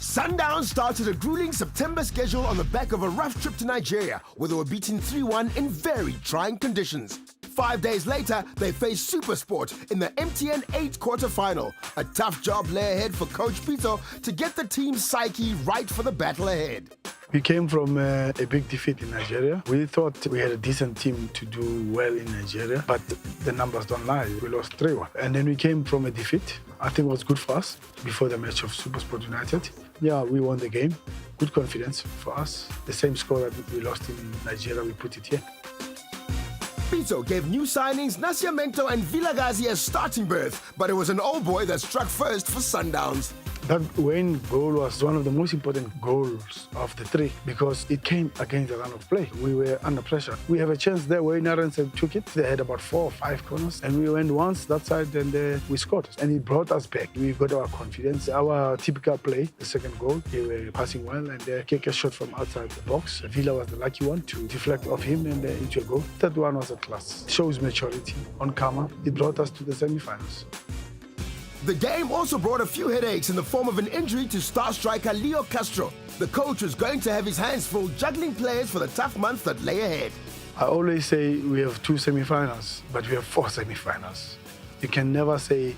Sundowns started a grueling September schedule on the back of a rough trip to Nigeria, where they were beaten 3-1 in very trying conditions. 5 days later, they faced SuperSport in the MTN 8 quarter-final. A tough job lay ahead for Coach Pito to get the team's psyche right for the battle ahead. We came from a big defeat in Nigeria. We thought we had a decent team to do well in Nigeria, but the numbers don't lie. We lost 3-1. And then we came from a defeat. I think it was good for us before the match of SuperSport United. Yeah, we won the game. Good confidence for us. The same score that we lost in Nigeria, we put it here. Pito gave new signings Nascimento and Vilagazi a starting berth, but it was an old boy that struck first for Sundowns. That Wayne goal was one of the most important goals of the three because it came against the run of play. We were under pressure. We have a chance there. Wayne Aronson took it. They had about 4 or 5 corners, and we went once that side, and we scored. And it brought us back. We got our confidence. Our typical play, the second goal, they were passing well, and they kick a shot from outside the box. Villa was the lucky one to deflect off him and into a goal. That one was a class. It shows maturity on karma. It brought us to the semi-finals. The game also brought a few headaches in the form of an injury to star striker Leo Castro. The coach was going to have his hands full juggling players for the tough month that lay ahead. I always say we have 2 semi-finals, but we have 4 semi-finals. You can never say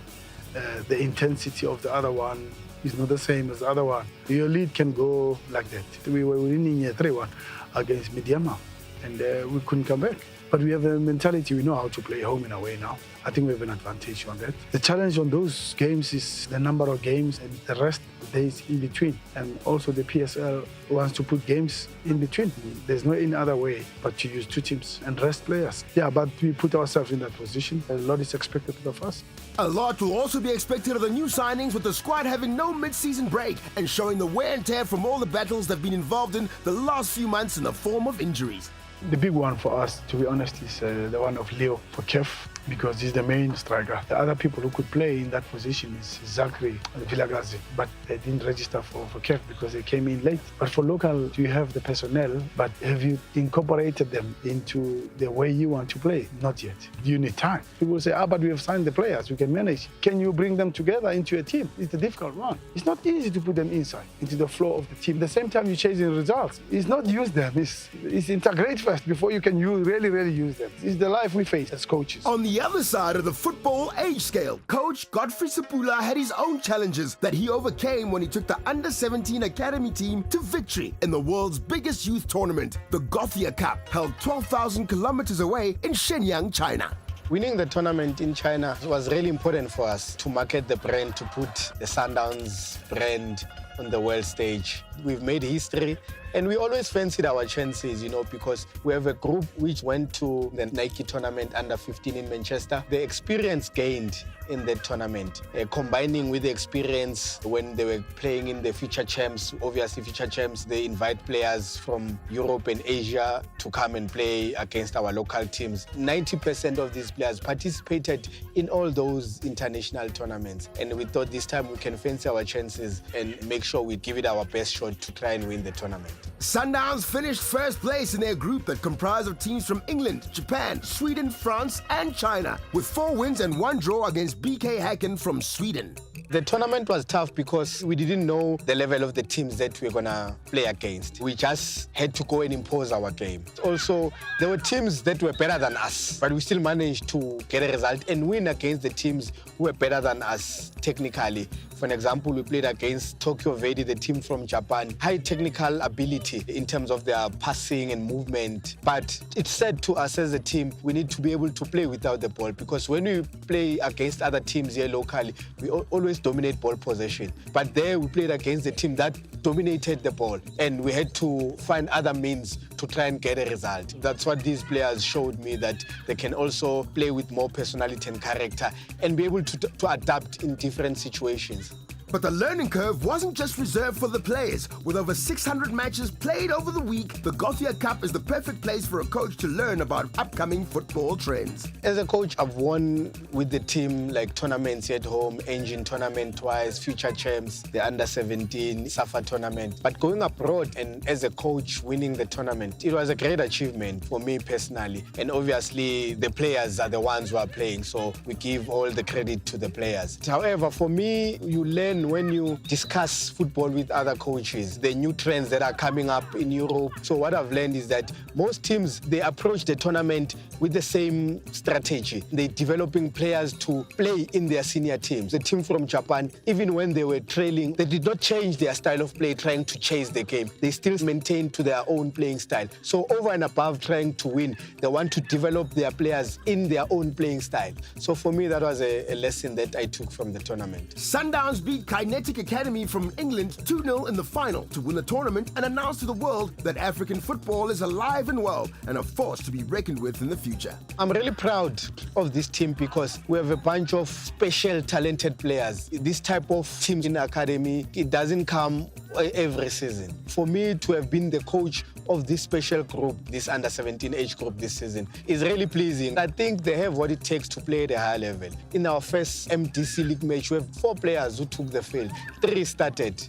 the intensity of the other one is not the same as the other one. Your lead can go like that. We were winning 3-1 against Midyama, and we couldn't come back. But we have a mentality, we know how to play home and away now. I think we have an advantage on that. The challenge on those games is the number of games and the rest days in between. And also the PSL wants to put games in between. There's no any other way but to use 2 teams and rest players. Yeah, but we put ourselves in that position. A lot is expected of us. A lot will also be expected of the new signings, with the squad having no mid-season break and showing the wear and tear from all the battles they've been involved in the last few months in the form of injuries. The big one for us, to be honest, is the one of Leo for KEF, because he's the main striker. The other people who could play in that position is Zachary and Vilagazi, but they didn't register for KEF because they came in late. But for local, you have the personnel, but have you incorporated them into the way you want to play? Not yet. You need time. People say, but we have signed the players, we can manage. Can you bring them together into a team? It's a difficult one. It's not easy to put them inside, into the flow of the team. At the same time, you're chasing results. It's not use them, it's integrate first before you can really use them. It's the life we face as coaches. On the other side of the football age scale, Coach Godfrey Sepula had his own challenges that he overcame when he took the Under-17 Academy team to victory in the world's biggest youth tournament, the Gothia Cup, held 12,000 kilometers away in Shenyang, China. Winning the tournament in China was really important for us to market the brand, to put the Sundowns brand on the world stage. We've made history, and we always fancied our chances, because we have a group which went to the Nike tournament under 15 in Manchester. The experience gained in that tournament, combining with the experience when they were playing in the Future Champs. Obviously, Future Champs, they invite players from Europe and Asia to come and play against our local teams. 90% of these players participated in all those international tournaments, and we thought this time we can fancy our chances and make sure we give it our best shot to try and win the tournament. Sundowns finished first place in their group that comprised of teams from England, Japan, Sweden, France, and China, with 4 wins and 1 draw against BK Häcken from Sweden. The tournament was tough because we didn't know the level of the teams that we were gonna play against. We just had to go and impose our game. Also, there were teams that were better than us, but we still managed to get a result and win against the teams who were better than us technically. For an example, we played against Tokyo Verdy, the team from Japan. High technical ability in terms of their passing and movement. But it said to us as a team, we need to be able to play without the ball, because when we play against other teams here locally, we always dominate ball possession. But there we played against a team that dominated the ball, and we had to find other means to try and get a result. That's what these players showed me, that they can also play with more personality and character and be able to adapt in different situations. But the learning curve wasn't just reserved for the players. With over 600 matches played over the week, the Gothia Cup is the perfect place for a coach to learn about upcoming football trends. As a coach, I've won with the team like tournaments at home, Engine tournament twice, Future Champs, the Under-17 SAFA tournament. But going abroad and as a coach winning the tournament, it was a great achievement for me personally. And obviously the players are the ones who are playing, so we give all the credit to the players. However, for me, you learn Even when you discuss football with other coaches, the new trends that are coming up in Europe. So what I've learned is that most teams, they approach the tournament with the same strategy. They're developing players to play in their senior teams. The team from Japan, even when they were trailing, they did not change their style of play trying to chase the game. They still maintained to their own playing style. So over and above trying to win, they want to develop their players in their own playing style. So for me, that was a lesson that I took from the tournament. Sundowns beat Kinetic Academy from England 2-0 in the final to win the tournament and announce to the world that African football is alive and well and a force to be reckoned with in the future. I'm really proud of this team because we have a bunch of special, talented players. This type of team in the academy, it doesn't come every season. For me to have been the coach of this special group, this under-17 age group this season, is really pleasing. I think they have what it takes to play at a high level. In our first MDC League match, we have 4 players who took the field. 3 started.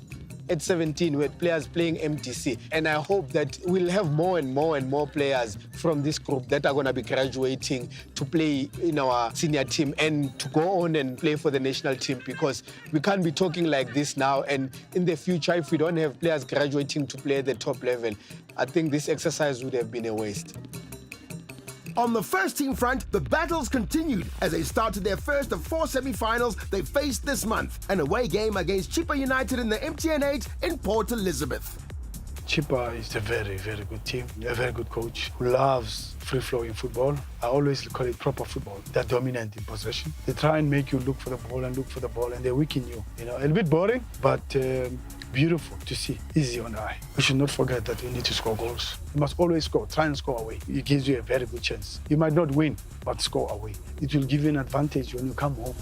At 17, we had players playing MDC. And I hope that we'll have more and more players from this group that are going to be graduating to play in our senior team and to go on and play for the national team, because we can't be talking like this now. And in the future, if we don't have players graduating to play at the top level, I think this exercise would have been a waste. On the first team front, the battles continued as they started their first of 4 semi-finals they faced this month. An away game against Chippa United in the MTN 8 in Port Elizabeth. Chippa is a very, very good team, a very good coach who loves free-flowing football. I always call it proper football. They're dominant in possession. They try and make you look for the ball and they weaken you. You know, a little bit boring, but beautiful to see, easy on the eye. We should not forget that we need to score goals. You must always score, try and score away. It gives you a very good chance. You might not win, but score away. It will give you an advantage when you come home.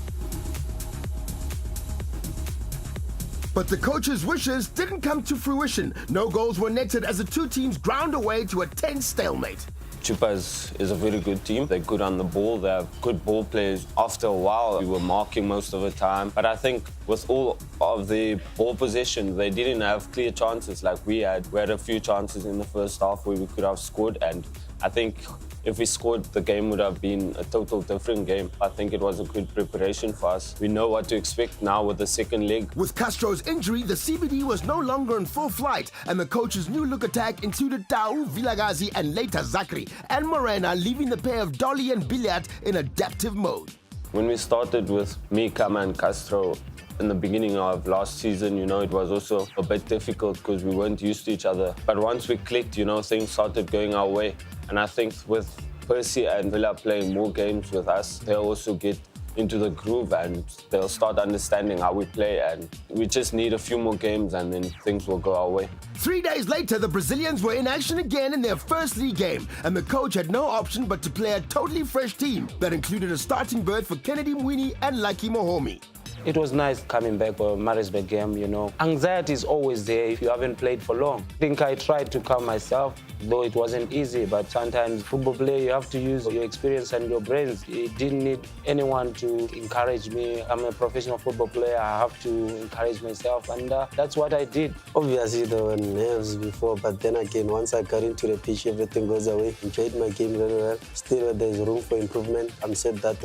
But the coach's wishes didn't come to fruition. No goals were netted as the two teams ground away to a tense stalemate. Chippa is a very good team. They're good on the ball. They have good ball players. After a while, we were marking most of the time. But I think with all of the ball possession, they didn't have clear chances like we had. We had a few chances in the first half where we could have scored. And I think if we scored, the game would have been a total different game. I think it was a good preparation for us. We know what to expect now with the second leg. With Castro's injury, the CBD was no longer in full flight, and the coach's new look attack included Tau, Vilagazi, and later Zachary and Morena, leaving the pair of Dolly and Billiat in adaptive mode. When we started with me, Kama, and Castro, in the beginning of last season, you know, it was also a bit difficult because we weren't used to each other. But once we clicked, you know, things started going our way. And I think with Percy and Villa playing more games with us, they'll also get into the groove and they'll start understanding how we play. And we just need a few more games and then things will go our way. 3 days later, the Brazilians were in action again in their first league game, and the coach had no option but to play a totally fresh team that included a starting berth for Kennedy Mwini and Lucky Mohomi. It was nice coming back for a Maritzburg game, you know. Anxiety is always there if you haven't played for long. I think I tried to calm myself, though it wasn't easy, but sometimes football play, you have to use your experience and your brains. It didn't need anyone to encourage me. I'm a professional football player. I have to encourage myself, and that's what I did. Obviously, there were nerves before, but then again, once I got into the pitch, everything goes away. Enjoyed my game very well. Still, there's room for improvement. I'm sad that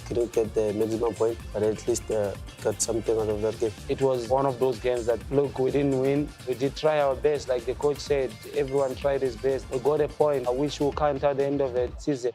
couldn't get the maximum point, but at least got something out of that game. It was one of those games that, look, we didn't win. We did try our best. Like the coach said, everyone tried his best. We got a point. I wish we'll count at the end of the season.